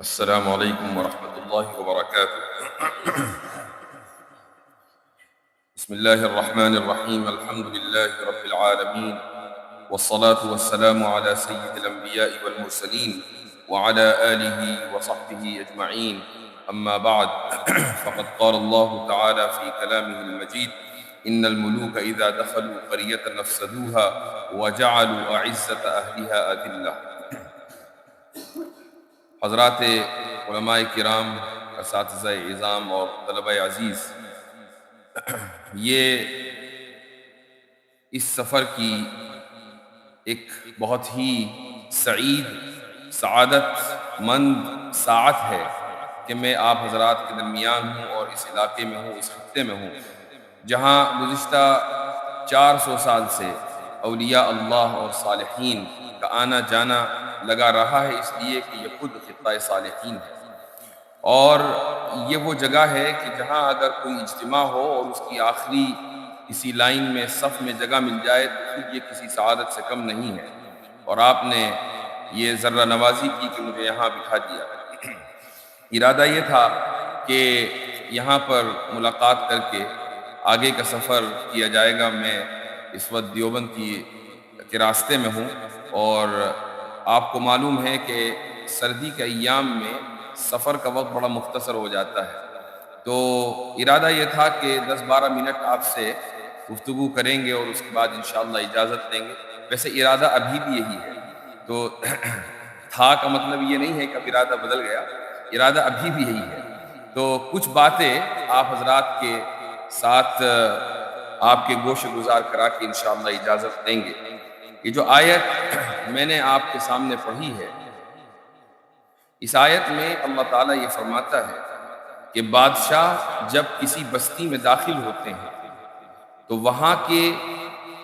السلام علیکم ورحمۃ اللہ وبرکاتہ۔ بسم اللہ الرحمن الرحیم، الحمد للہ رب العالمین، والصلاة والسلام على سید الانبیاء والمرسلین وعلى آلہ وصحبہ اجمعین، اما بعد فقد قال اللہ تعالی فی کلامہ المجید: ان الملوک اذا دخلوا قریۃ افسدوها وجعلوا اعزۃ اہلها اذلہ۔ حضرات علماء کرام، اساتذہ اعظام اور طلبہ عزیز، یہ اس سفر کی ایک بہت ہی سعادت مند ساعت ہے کہ میں آپ حضرات کے درمیان ہوں اور اس علاقے میں ہوں، اس خطے میں ہوں جہاں گزشتہ 400 سال سے اولیاء اللہ اور صالحین کا آنا جانا لگا رہا ہے، اس لیے کہ یہ خود خطہ صالحین ہے، اور یہ وہ جگہ ہے کہ جہاں اگر کوئی اجتماع ہو اور اس کی آخری کسی لائن میں صف میں جگہ مل جائے تو خود یہ کسی سعادت سے کم نہیں ہے، اور آپ نے یہ ذرہ نوازی کی کہ مجھے یہاں بٹھا دیا۔ ارادہ یہ تھا کہ یہاں پر ملاقات کر کے آگے کا سفر کیا جائے گا۔ میں اس وقت دیوبند کے راستے میں ہوں، اور آپ کو معلوم ہے کہ سردی کے ایام میں سفر کا وقت بڑا مختصر ہو جاتا ہے، تو ارادہ یہ تھا کہ 10-12 منٹ آپ سے گفتگو کریں گے اور اس کے بعد انشاءاللہ اجازت دیں گے۔ ویسے ارادہ ابھی بھی یہی ہے، تو تھا کا مطلب یہ نہیں ہے کہ اب ارادہ بدل گیا، ارادہ ابھی بھی یہی ہے۔ تو کچھ باتیں آپ حضرات کے ساتھ آپ کے گوش گزار کرا کے انشاءاللہ اجازت دیں گے۔ یہ جو آیت میں نے آپ کے سامنے پڑھی ہے، اس آیت میں اللہ تعالیٰ یہ فرماتا ہے کہ بادشاہ جب کسی بستی میں داخل ہوتے ہیں تو وہاں کے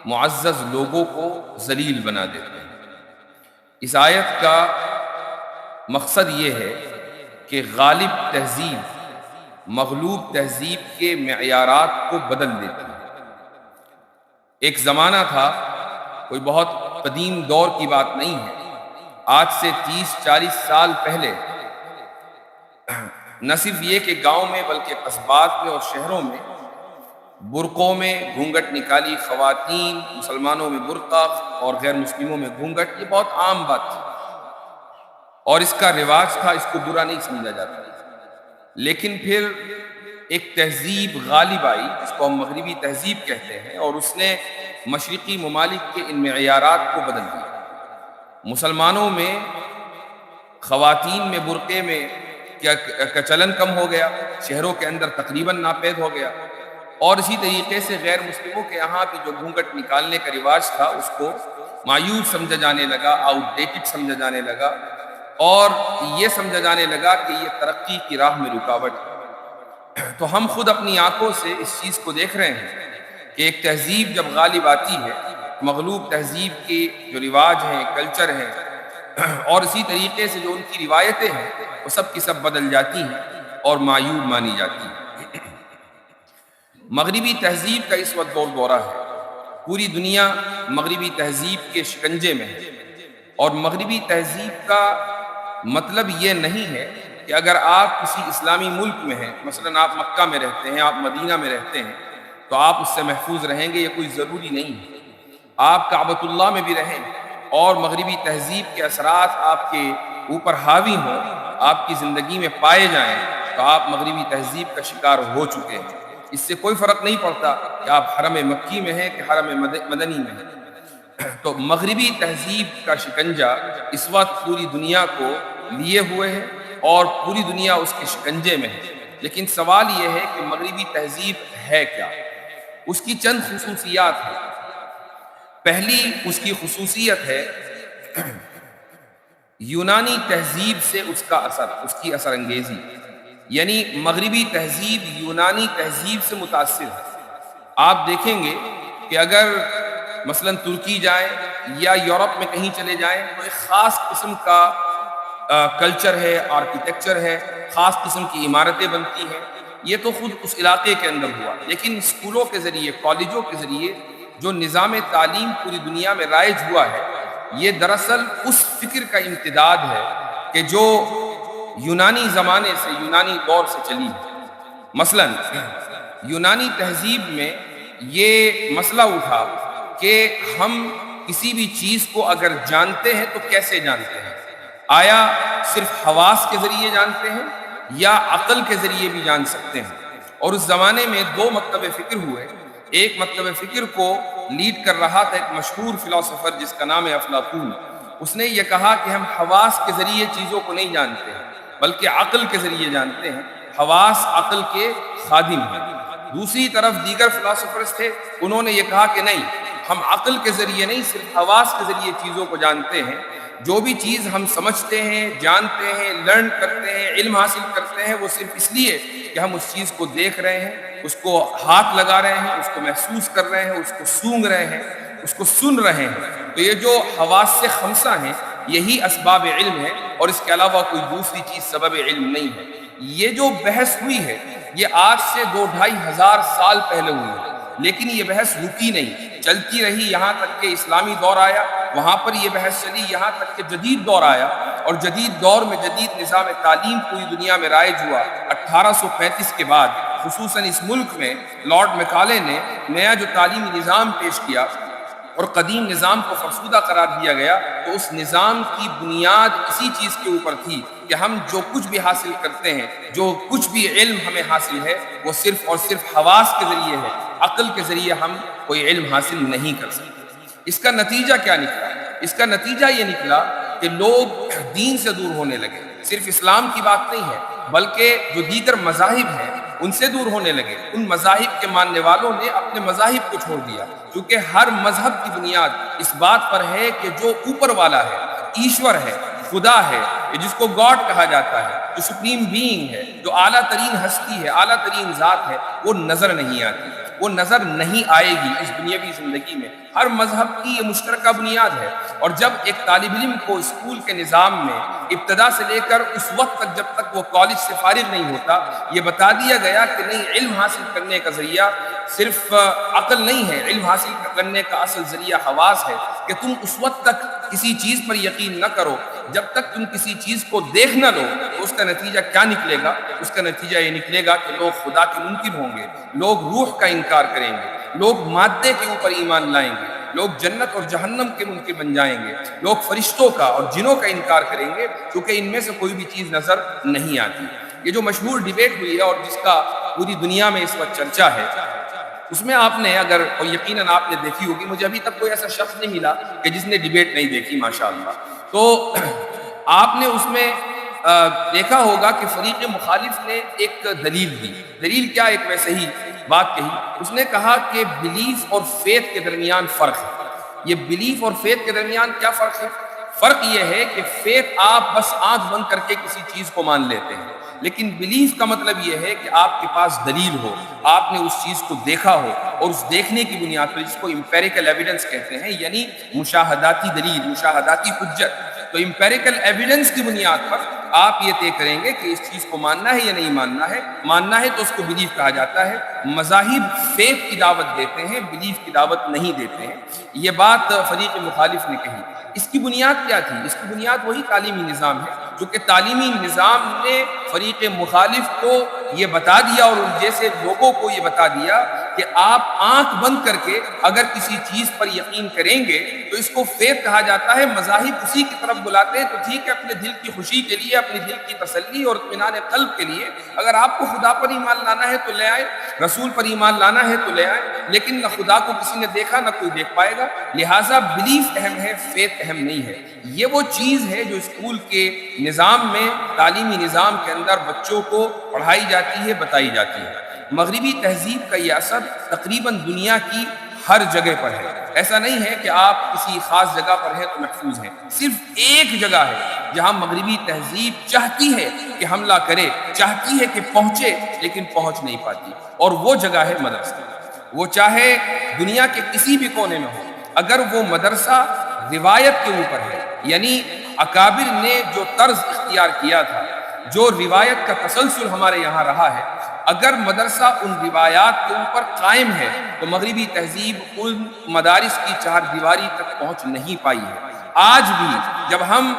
معزز لوگوں کو ذلیل بنا دیتے ہیں۔ اس آیت کا مقصد یہ ہے کہ غالب تہذیب مغلوب تہذیب کے معیارات کو بدل دیتی ہے۔ ایک زمانہ تھا، کوئی بہت قدیم دور کی بات نہیں ہے، آج سے 30-40 سال پہلے نہ صرف یہ کہ گاؤں میں بلکہ قصبات میں اور شہروں میں برقعوں میں گھونگھٹ نکالی خواتین، مسلمانوں میں برقع اور غیر مسلموں میں گھونگھٹ، یہ بہت عام بات تھی اور اس کا رواج تھا، اس کو برا نہیں سمجھا جاتا۔ لیکن پھر ایک تہذیب غالب آئی جس کو ہم مغربی تہذیب کہتے ہیں، اور اس نے مشرقی ممالک کے ان معیارات کو بدل دیا۔ مسلمانوں میں خواتین میں برقعے میں کا چلن کم ہو گیا، شہروں کے اندر تقریباً ناپید ہو گیا، اور اسی طریقے سے غیر مسلموں کے یہاں بھی جو گھونگھٹ نکالنے کا رواج تھا اس کو مایوس سمجھا جانے لگا، آؤٹ ڈیٹڈ سمجھا جانے لگا، اور یہ سمجھا جانے لگا کہ یہ ترقی کی راہ میں رکاوٹ ہے۔ تو ہم خود اپنی آنکھوں سے اس چیز کو دیکھ رہے ہیں کہ ایک تہذیب جب غالب آتی ہے، مغلوب تہذیب کے جو رواج ہیں، کلچر ہیں، اور اسی طریقے سے جو ان کی روایتیں ہیں، وہ سب کی سب بدل جاتی ہیں اور معیوب مانی جاتی ہیں۔ مغربی تہذیب کا اس وقت دور دورہ ہے، پوری دنیا مغربی تہذیب کے شکنجے میں ہے، اور مغربی تہذیب کا مطلب یہ نہیں ہے کہ اگر آپ کسی اسلامی ملک میں ہیں، مثلا آپ مکہ میں رہتے ہیں، آپ مدینہ میں رہتے ہیں، تو آپ اس سے محفوظ رہیں گے، یہ کوئی ضروری نہیں ہے۔ آپ کعبۃ اللہ میں بھی رہیں اور مغربی تہذیب کے اثرات آپ کے اوپر حاوی ہوں، آپ کی زندگی میں پائے جائیں، تو آپ مغربی تہذیب کا شکار ہو چکے ہیں۔ اس سے کوئی فرق نہیں پڑتا کہ آپ حرم مکی میں ہیں کہ حرم مدنی میں ہیں۔ تو مغربی تہذیب کا شکنجہ اس وقت پوری دنیا کو لیے ہوئے ہے اور پوری دنیا اس کے شکنجے میں ہے، لیکن سوال یہ ہے کہ مغربی تہذیب ہے کیا؟ اس کی چند خصوصیات ہیں۔ پہلی اس کی خصوصیت ہے یونانی تہذیب سے اس کا اثر، اس کی اثر انگیزی، یعنی مغربی تہذیب یونانی تہذیب سے متاثر ہے۔ آپ دیکھیں گے کہ اگر مثلا ترکی جائیں یا یورپ میں کہیں چلے جائیں تو ایک خاص قسم کا کلچر ہے، آرکیٹیکچر ہے، خاص قسم کی عمارتیں بنتی ہیں۔ یہ تو خود اس علاقے کے اندر ہوا، لیکن اسکولوں کے ذریعے، کالجوں کے ذریعے جو نظام تعلیم پوری دنیا میں رائج ہوا ہے، یہ دراصل اس فکر کا امتداد ہے کہ جو یونانی زمانے سے، یونانی دور سے چلی ہے۔ مثلاً یونانی تہذیب میں یہ مسئلہ اٹھا کہ ہم کسی بھی چیز کو اگر جانتے ہیں تو کیسے جانتے ہیں؟ آیا صرف حواس کے ذریعے جانتے ہیں یا عقل کے ذریعے بھی جان سکتے ہیں؟ اور اس زمانے میں دو مکتب فکر ہوئے۔ ایک مکتب فکر کو لیڈ کر رہا تھا ایک مشہور فلاسفر جس کا نام ہے افلاطون۔ اس نے یہ کہا کہ ہم حواس کے ذریعے چیزوں کو نہیں جانتے ہیں بلکہ عقل کے ذریعے جانتے ہیں، حواس عقل کے خادم ہیں۔ دوسری طرف دیگر فلاسفرز تھے، انہوں نے یہ کہا کہ نہیں، ہم عقل کے ذریعے نہیں، صرف حواس کے ذریعے چیزوں کو جانتے ہیں۔ جو بھی چیز ہم سمجھتے ہیں، جانتے ہیں، لرن کرتے ہیں، علم حاصل کرتے ہیں، وہ صرف اس لیے کہ ہم اس چیز کو دیکھ رہے ہیں، اس کو ہاتھ لگا رہے ہیں، اس کو محسوس کر رہے ہیں، اس کو سونگھ رہے ہیں، اس کو سن رہے ہیں۔ تو یہ جو حواس سے خمسہ ہیں یہی اسباب علم ہے، اور اس کے علاوہ کوئی دوسری چیز سبب علم نہیں ہے۔ یہ جو بحث ہوئی ہے یہ آج سے 2-2.5 ہزار سال پہلے ہوئی ہے، لیکن یہ بحث رکی نہیں، چلتی رہی یہاں تک کہ اسلامی دور آیا، وہاں پر یہ بحث چلی یہاں تک کہ جدید دور آیا، اور جدید دور میں جدید نظام تعلیم پوری دنیا میں رائج ہوا 1835 کے بعد۔ خصوصاً اس ملک میں لارڈ میکالے نے نیا جو تعلیمی نظام پیش کیا اور قدیم نظام کو فرسودہ قرار دیا گیا، تو اس نظام کی بنیاد اسی چیز کے اوپر تھی کہ ہم جو کچھ بھی حاصل کرتے ہیں، جو کچھ بھی علم ہمیں حاصل ہے، وہ صرف اور صرف حواس کے ذریعے ہے، عقل کے ذریعے ہم کوئی علم حاصل نہیں کر سکتے۔ اس کا نتیجہ کیا نکلا؟ اس کا نتیجہ یہ نکلا کہ لوگ دین سے دور ہونے لگے۔ صرف اسلام کی بات نہیں ہے بلکہ جو دیگر مذاہب ہیں ان سے دور ہونے لگے۔ ان مذاہب کے ماننے والوں نے اپنے مذاہب کو چھوڑ دیا، کیونکہ ہر مذہب کی بنیاد اس بات پر ہے کہ جو اوپر والا ہے، ایشور ہے، خدا ہے، جس کو گاڈ کہا جاتا ہے، جو سپریم بینگ ہے، جو اعلیٰ ترین ہستی ہے، اعلیٰ ترین ذات ہے، وہ نظر نہیں آتی، وہ نظر نہیں آئے گی اس دنیاوی زندگی میں۔ ہر مذہب کی یہ مشترکہ بنیاد ہے، اور جب ایک طالب علم کو اسکول کے نظام میں ابتدا سے لے کر اس وقت تک جب تک وہ کالج سے فارغ نہیں ہوتا یہ بتا دیا گیا کہ نہیں، علم حاصل کرنے کا ذریعہ صرف عقل نہیں ہے، علم حاصل کرنے کا اصل ذریعہ حواس ہے، کہ تم اس وقت تک کسی چیز پر یقین نہ کرو جب تک تم کسی چیز کو دیکھ نہ لو، تو اس کا نتیجہ کیا نکلے گا؟ اس کا نتیجہ یہ نکلے گا کہ لوگ خدا کے منکر ہوں گے، لوگ روح کا انکار کریں گے، لوگ مادے کے اوپر ایمان لائیں گے، لوگ جنت اور جہنم کے منکر بن جائیں گے، لوگ فرشتوں کا اور جنوں کا انکار کریں گے، کیونکہ ان میں سے کوئی بھی چیز نظر نہیں آتی۔ یہ جو مشہور ڈیبیٹ ہوئی ہے اور جس کا پوری دنیا میں اس وقت چرچا ہے، اس میں آپ نے اگر، اور یقیناً آپ نے دیکھی ہوگی، مجھے ابھی تک کوئی ایسا شخص نہیں ملا کہ جس نے ڈیبیٹ نہیں دیکھی ماشاءاللہ، تو آپ نے اس میں دیکھا ہوگا کہ فریق مخالف نے ایک دلیل دی۔ دلیل کیا؟ ایک ویسے ہی بات کہی، اس نے کہا کہ بلیف اور فیتھ کے درمیان فرق ہے۔ یہ بلیف اور فیتھ کے درمیان کیا فرق ہے؟ فرق یہ ہے کہ فیتھ آپ بس آنکھ بند کر کے کسی چیز کو مان لیتے ہیں، لیکن بلیف کا مطلب یہ ہے کہ آپ کے پاس دلیل ہو، آپ نے اس چیز کو دیکھا ہو، اور اس دیکھنے کی بنیاد پر، جس کو امپیریکل ایویڈنس کہتے ہیں، یعنی مشاہداتی دلیل، مشاہداتی حجت، تو امپیریکل ایویڈنس کی بنیاد پر آپ یہ طے کریں گے کہ اس چیز کو ماننا ہے یا نہیں ماننا ہے۔ ماننا ہے تو اس کو بلیف کہا جاتا ہے۔ مذاہب فیتھ کی دعوت دیتے ہیں، بلیف کی دعوت نہیں دیتے ہیں۔ یہ بات فریق مخالف نے کہی۔ اس کی بنیاد کیا تھی؟ اس کی بنیاد وہی تعلیمی نظام ہے، جو کہ تعلیمی نظام نے فریق مخالف کو یہ بتا دیا اور ان جیسے لوگوں کو یہ بتا دیا کہ آپ آنکھ بند کر کے اگر کسی چیز پر یقین کریں گے تو اس کو فیتھ کہا جاتا ہے۔ مذاہب اسی کی طرف بلاتے ہیں، تو ٹھیک ہے، اپنے دل کی خوشی کے لیے، اپنے دل کی تسلی اور اطمینان قلب کے لیے اگر آپ کو خدا پر ایمان لانا ہے تو لے آئے، رسول پر ایمان لانا ہے تو لے آئے، لیکن نہ خدا کو کسی نے دیکھا نہ کوئی دیکھ پائے گا، لہٰذا بلیف اہم ہے، فیتھ اہم نہیں ہے۔ یہ وہ چیز ہے جو اسکول کے نظام میں، تعلیمی نظام کے اندر بچوں کو پڑھائی جاتی ہے، بتائی جاتی ہے۔ مغربی تہذیب کا یہ اثر تقریباً دنیا کی ہر جگہ پر ہے۔ ایسا نہیں ہے کہ آپ کسی خاص جگہ پر ہیں تو محفوظ ہیں، صرف ایک جگہ ہے جہاں مغربی تہذیب چاہتی ہے کہ حملہ کرے، چاہتی ہے کہ پہنچے، لیکن پہنچ نہیں پاتی، اور وہ جگہ ہے مدرسہ۔ وہ چاہے دنیا کے کسی بھی کونے میں ہو، اگر وہ مدرسہ روایت کے اوپر ہے، یعنی اکابر نے جو طرز اختیار کیا تھا، جو روایت کا تسلسل ہمارے یہاں رہا ہے، اگر مدرسہ ان روایات کے اوپر قائم ہے تو مغربی تہذیب ان مدارس کی چار دیواری تک پہنچ نہیں پائی ہے۔ آج بھی جب ہم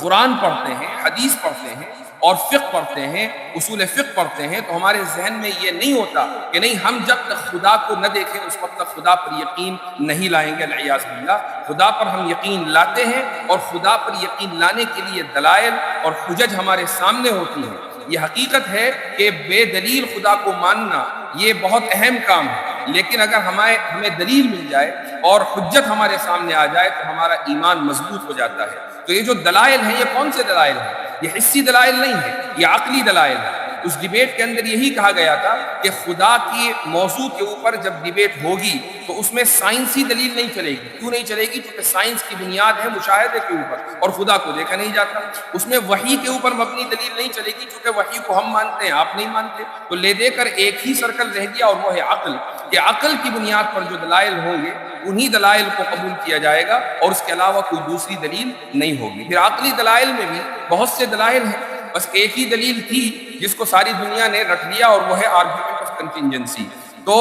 قرآن پڑھتے ہیں، حدیث پڑھتے ہیں اور فقہ پڑھتے ہیں، اصول فقہ پڑھتے ہیں، تو ہمارے ذہن میں یہ نہیں ہوتا کہ نہیں ہم جب تک خدا کو نہ دیکھیں اس وقت تک خدا پر یقین نہیں لائیں گے، العیاذ باللہ۔ خدا پر ہم یقین لاتے ہیں، اور خدا پر یقین لانے کے لیے دلائل اور حجج ہمارے سامنے ہوتی ہیں۔ یہ حقیقت ہے کہ بے دلیل خدا کو ماننا یہ بہت اہم کام ہے، لیکن اگر ہمیں دلیل مل جائے اور حجت ہمارے سامنے آ جائے تو ہمارا ایمان مضبوط ہو جاتا ہے۔ تو یہ جو دلائل ہیں، یہ کون سے دلائل ہیں؟ یہ حسی دلائل نہیں ہے، یہ عقلی دلائل ہے۔ اس ڈیبیٹ کے اندر یہی کہا گیا تھا کہ خدا کی موضوع کے اوپر جب ڈیبیٹ ہوگی تو اس میں سائنسی دلیل نہیں چلے گی۔ کیوں نہیں چلے گی؟ کیونکہ سائنس کی بنیاد ہے مشاہدے کے اوپر، اور خدا کو دیکھا نہیں جاتا۔ اس میں وحی کے اوپر مبنی دلیل نہیں چلے گی، کیونکہ وحی کو ہم مانتے ہیں، آپ نہیں مانتے۔ تو لے دے کر ایک ہی سرکل رہ گیا، اور وہ ہے عقل، کہ عقل کی بنیاد پر جو دلائل ہوں گے انہی دلائل کو قبول کیا جائے گا، اور اس کے علاوہ کوئی دوسری دلیل نہیں ہوگی۔ پھر عقلی دلائل میں بھی بہت سے دلائل ہیں، بس ایک ہی دلیل تھی جس کو ساری دنیا نے رٹ لیا، اور وہ ہے آرگومنٹ آف کنٹینجنسی۔ تو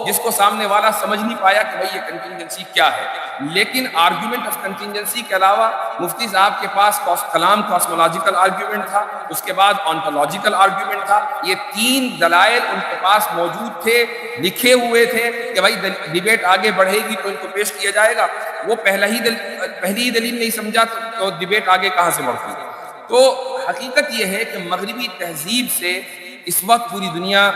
جس کو سامنے والا سمجھ نہیں پایا کہ بھئی یہ کنٹینجنسی کیا ہے، لیکن آرگومنٹ آف کنٹینجنسی کے علاوہ مفتی صاحب کے پاس کلام کاسمولوجیکل آرگومنٹ تھا، اس کے بعد آنٹولوجیکل آرگومنٹ تھا۔ یہ تین دلائل ان کے پاس موجود تھے، لکھے ہوئے تھے کہ بھئی ڈیبیٹ آگے بڑھے گی تو ان کو پیش کیا جائے گا۔ وہ پہلی دلیل نہیں سمجھا تو ڈیبیٹ آگے کہاں سے بڑھتی؟ تو حقیقت یہ ہے کہ مغربی تہذیب سے اس وقت پوری دنیا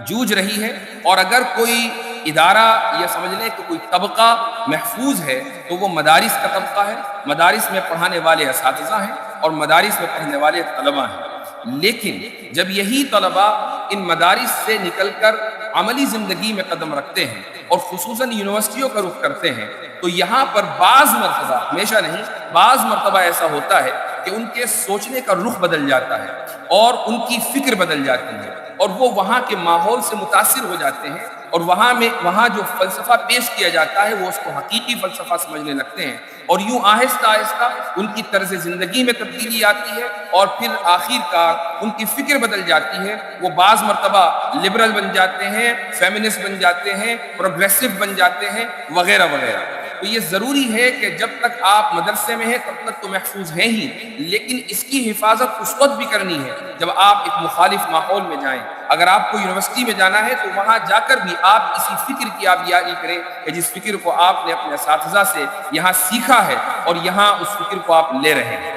جوجھ رہی ہے، اور اگر کوئی ادارہ یا سمجھ لیں کہ کوئی طبقہ محفوظ ہے تو وہ مدارس کا طبقہ ہے۔ مدارس میں پڑھانے والے اساتذہ ہیں اور مدارس میں پڑھنے والے طلبہ ہیں، لیکن جب یہی طلبہ ان مدارس سے نکل کر عملی زندگی میں قدم رکھتے ہیں اور خصوصاً یونیورسٹیوں کا رخ کرتے ہیں، تو یہاں پر بعض مرتبہ، ہمیشہ نہیں، بعض مرتبہ ایسا ہوتا ہے کہ ان کے سوچنے کا رخ بدل جاتا ہے اور ان کی فکر بدل جاتی ہے، اور وہ وہاں کے ماحول سے متاثر ہو جاتے ہیں، اور وہاں جو فلسفہ پیش کیا جاتا ہے وہ اس کو حقیقی فلسفہ سمجھنے لگتے ہیں، اور یوں آہستہ آہستہ ان کی طرز زندگی میں تبدیلی آتی ہے، اور پھر آخر کار ان کی فکر بدل جاتی ہے۔ وہ بعض مرتبہ لبرل بن جاتے ہیں، فیمنسٹ بن جاتے ہیں، پروگریسو بن جاتے ہیں، وغیرہ وغیرہ۔ تو یہ ضروری ہے کہ جب تک آپ مدرسے میں ہیں تب تک تو محفوظ ہیں ہی، لیکن اس کی حفاظت اس وقت بھی کرنی ہے جب آپ ایک مخالف ماحول میں جائیں۔ اگر آپ کو یونیورسٹی میں جانا ہے تو وہاں جا کر بھی آپ اسی فکر کی آپ یاری کریں کہ جس فکر کو آپ نے اپنے اساتذہ سے یہاں سیکھا ہے، اور یہاں اس فکر کو آپ لے رہے ہیں۔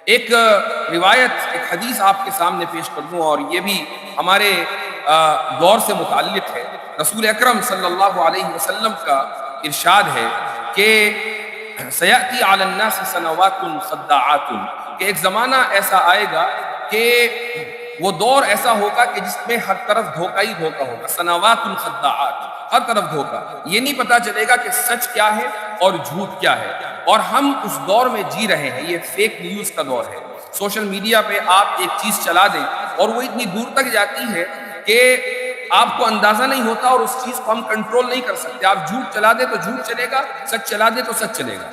ایک روایت، ایک حدیث آپ کے سامنے پیش کر دوں، اور یہ بھی ہمارے دور سے متعلق ہے۔ رسول اکرم صلی اللہ علیہ وسلم کا ارشاد ہے کہ سیأتی علی الناس سنوات خداعات، کہ ایک زمانہ ایسا آئے گا کہ وہ دور ایسا ہوگا کہ جس میں ہر طرف دھوکہ ہی دھوکہ ہوگا، سنوات خداعات، ہر طرف دھوکہ، یہ نہیں پتا چلے گا کہ سچ کیا ہے اور جھوٹ کیا ہے، اور ہم اس دور میں جی رہے ہیں۔ یہ فیک نیوز کا دور ہے۔ سوشل میڈیا پہ آپ ایک چیز چلا دیں اور وہ اتنی دور تک جاتی ہے کہ آپ کو اندازہ نہیں ہوتا، اور اس چیز کو ہم کنٹرول نہیں کر سکتے۔ آپ جھوٹ چلا دیں تو جھوٹ چلے گا، سچ چلا دیں تو سچ چلے گا۔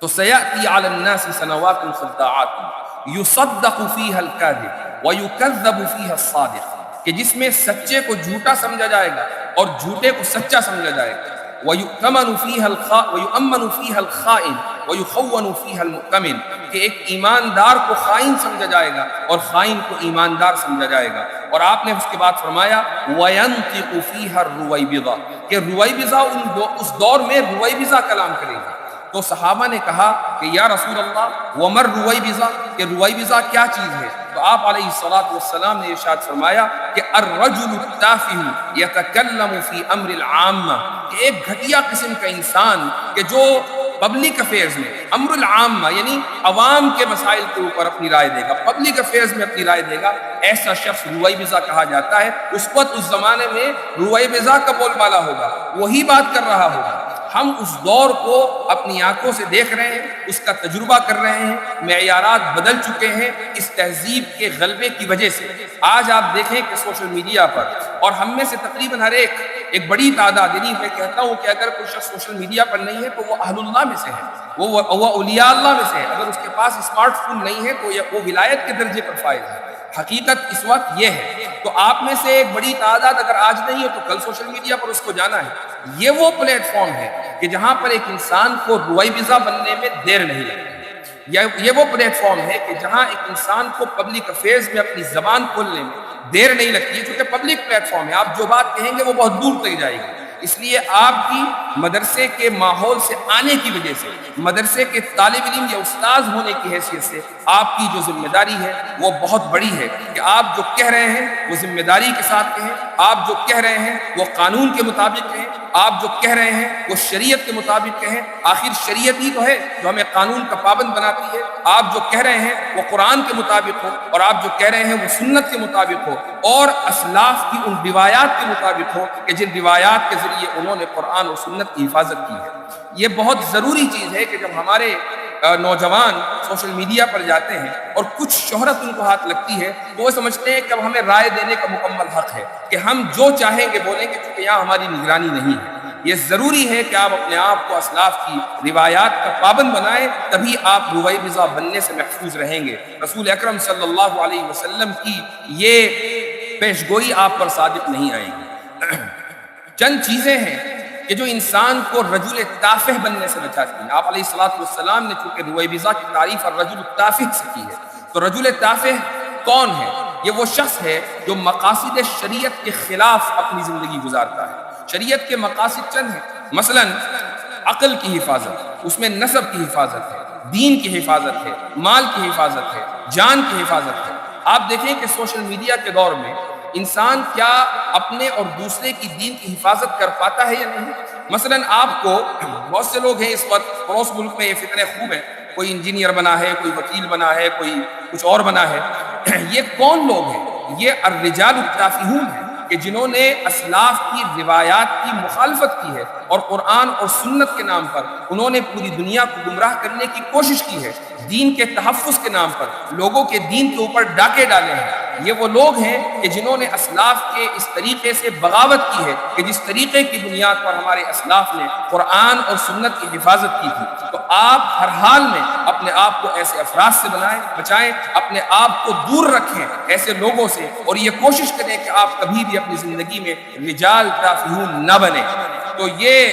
تو سیأتی علی الناس سنوات خداعات یصدق فیہا الکاذب ویکذب فیہا الصادق، کہ جس میں سچے کو جھوٹا سمجھا جائے گا اور جھوٹے کو سچا سمجھا جائے گا۔ وَيُؤْمَنُ فِيهَا الْخَائِنُ وَيُخَوَّنُ فِيهَا الْمُؤْتَمِنُ، کہ ایک ایماندار کو خائن سمجھا جائے گا اور خائن کو ایماندار سمجھا جائے گا۔ اور آپ نے اس کے بعد فرمایا وَيَنْطِقُ فِيهَا الرُّوَيْبِضَةُ، کہ رویبضہ اس دور میں رویبضہ کلام کرے گا۔ تو صحابہ نے کہا کہ یا رسول اللہ ومر رویبضہ، کہ رویبضہ کیا چیز ہے؟ تو آپ علیہ الصلوۃ والسلام نے ارشاد فرمایا کہ الرجل التافہ یتکلم فی امر العامہ، کہ ایک گھٹیا قسم کا انسان کہ جو پبلک افیئرز میں، امر العامہ یعنی عوام کے مسائل کے اوپر اپنی رائے دے گا، پبلک افیئرز میں اپنی رائے دے گا، ایسا شخص رویبضہ کہا جاتا ہے۔ اس وقت اس زمانے میں رویبضہ کا بول بالا ہوگا، وہی بات کر رہا ہوگا۔ ہم اس دور کو اپنی آنکھوں سے دیکھ رہے ہیں، اس کا تجربہ کر رہے ہیں، معیارات بدل چکے ہیں اس تہذیب کے غلبے کی وجہ سے۔ آج آپ دیکھیں کہ سوشل میڈیا پر، اور ہم میں سے تقریباً ہر ایک بڑی تعداد، یعنی میں کہتا ہوں کہ اگر کوئی شخص سوشل میڈیا پر نہیں ہے تو وہ اہل اللہ میں سے ہے، وہ اولیاء اللہ میں سے ہے۔ اگر اس کے پاس اسمارٹ فون نہیں ہے تو وہ ولایت کے درجے پر فائز ہے۔ حقیقت اس وقت یہ ہے۔ تو آپ میں سے ایک بڑی تعداد اگر آج نہیں ہے تو کل سوشل میڈیا پر اس کو جانا ہے۔ یہ وہ پلیٹ فارم ہے کہ جہاں پر ایک انسان کو رویبضہ بننے میں دیر نہیں لگتی۔ یہ وہ پلیٹ فارم ہے کہ جہاں ایک انسان کو پبلک افیئرز میں اپنی زبان کھولنے میں دیر نہیں لگتی ہے، چونکہ پبلک پلیٹ فارم ہے، آپ جو بات کہیں گے وہ بہت دور تک جائے گی۔ اس لیے آپ کی مدرسے کے ماحول سے آنے کی وجہ سے، مدرسے کے طالب علم یا استاذ ہونے کی حیثیت سے آپ کی جو ذمہ داری ہے وہ بہت بڑی ہے کہ آپ جو کہہ رہے ہیں وہ ذمہ داری کے ساتھ کہیں، آپ جو کہہ رہے ہیں وہ قانون کے مطابق کہیں، آپ جو کہہ رہے ہیں وہ شریعت کے مطابق کہیں۔ آخر شریعت ہی تو ہے جو ہمیں قانون کا پابند بناتی ہے۔ آپ جو کہہ رہے ہیں وہ قرآن کے مطابق ہو، اور آپ جو کہہ رہے ہیں وہ سنت کے مطابق ہو، اور اسلاف کی ان روایات کے مطابق ہو کہ جن روایات کے ذریعے انہوں نے قرآن اور سنت کی حفاظت کی ہے۔ یہ بہت ضروری چیز ہے کہ جب ہمارے نوجوان سوشل میڈیا پر جاتے ہیں اور کچھ شہرت ان کو ہاتھ لگتی ہے تو وہ سمجھتے ہیں کہ اب ہمیں رائے دینے کا مکمل حق ہے کہ ہم جو چاہیں گے بولیں گے، کیونکہ یہاں ہماری نگرانی نہیں ہے۔ یہ ضروری ہے کہ آپ اپنے آپ کو اسلاف کی روایات کا پابند بنائیں، تبھی آپ رویبضا بننے سے محفوظ رہیں گے۔ رسول اکرم صلی اللہ علیہ وسلم کی یہ پیشگوئی آپ پر صادق نہیں آئے گی۔ چند چیزیں ہیں کہ جو انسان کو رجل تافہ بننے سے بچاتی ہیں۔ آپ علیہ الصلوۃ والسلام نے چونکہ رویبضا کی تعریف الرجل التافہ سے کی ہے، تو رجل تافہ کون ہے؟ یہ وہ شخص ہے جو مقاصد شریعت کے خلاف اپنی زندگی گزارتا ہے۔ شریعت کے مقاصد چند ہیں، مثلا عقل کی حفاظت، اس میں نسب کی حفاظت ہے، دین کی حفاظت ہے، مال کی حفاظت ہے، جان کی حفاظت ہے۔ آپ دیکھیں کہ سوشل میڈیا کے دور میں انسان کیا اپنے اور دوسرے کی دین کی حفاظت کر پاتا ہے یا نہیں؟ مثلا آپ کو بہت سے لوگ ہیں اس وقت پڑوس ملک میں، یہ فتنے خوب ہیں، کوئی انجینئر بنا ہے، کوئی وکیل بنا ہے، کوئی کچھ اور بنا ہے۔ یہ کون لوگ ہیں؟ یہ الرجال التافہون ہیں کہ جنہوں نے اسلاف کی روایات کی مخالفت کی ہے اور قرآن اور سنت کے نام پر انہوں نے پوری دنیا کو گمراہ کرنے کی کوشش کی ہے۔ دین کے تحفظ کے نام پر لوگوں کے دین کے اوپر ڈاکے ڈالے ہیں۔ یہ وہ لوگ ہیں کہ جنہوں نے اسلاف کے اس طریقے سے بغاوت کی ہے کہ جس طریقے کی بنیاد پر ہمارے اسلاف نے قرآن اور سنت کی حفاظت کی تھی۔ تو آپ ہر حال میں اپنے آپ کو ایسے افراد سے بچائیں، اپنے آپ کو دور رکھیں ایسے لوگوں سے، اور یہ کوشش کریں کہ آپ کبھی بھی اپنی زندگی میں رجال تافہون نہ بنیں۔ تو یہ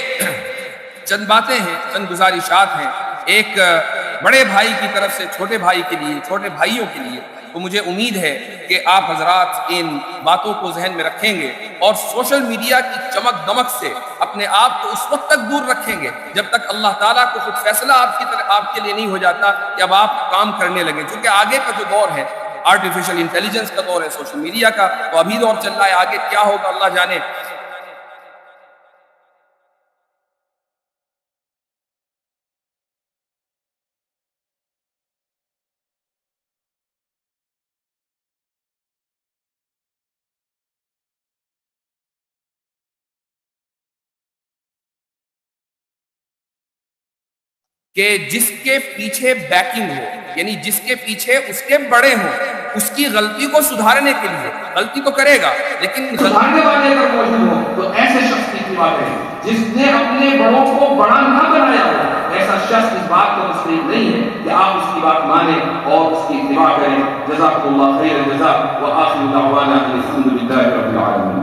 چند باتیں ہیں، چند گزارشات ہیں ایک بڑے بھائی کی طرف سے چھوٹے بھائی کے لیے، چھوٹے بھائیوں کے لیے۔ تو مجھے امید ہے کہ آپ حضرات ان باتوں کو ذہن میں رکھیں گے اور سوشل میڈیا کی چمک دمک سے اپنے آپ کو اس وقت تک دور رکھیں گے جب تک اللہ تعالیٰ کو خود فیصلہ آپ کے لیے نہیں ہو جاتا کہ اب آپ کام کرنے لگیں، کیونکہ آگے کا جو دور ہے آرٹیفیشل انٹیلیجنس کا دور ہے، سوشل میڈیا کا، تو ابھی دور چل رہا ہے، آگے کیا ہوگا اللہ جانے۔ کہ جس کے پیچھے بیکنگ ہو، یعنی جس کے پیچھے اس کے بڑے ہوں، اس کی غلطی کو سدھارنے کے لیے، غلطی تو کرے گا لیکن سدھارنے والے اگر موجود ہو تو ایسے شخص کی بات ہے جس نے اپنے بڑوں کو بڑا نہ بنایا ہو، ایسا شخص اس بات کو تسلیم نہیں ہے کہ آپ اس کی بات مانیں اور اس کی اتباع کریں۔ جزاکم اللہ خیر الجزاء، وآخر دعوانا الحمد للہ رب العالمین۔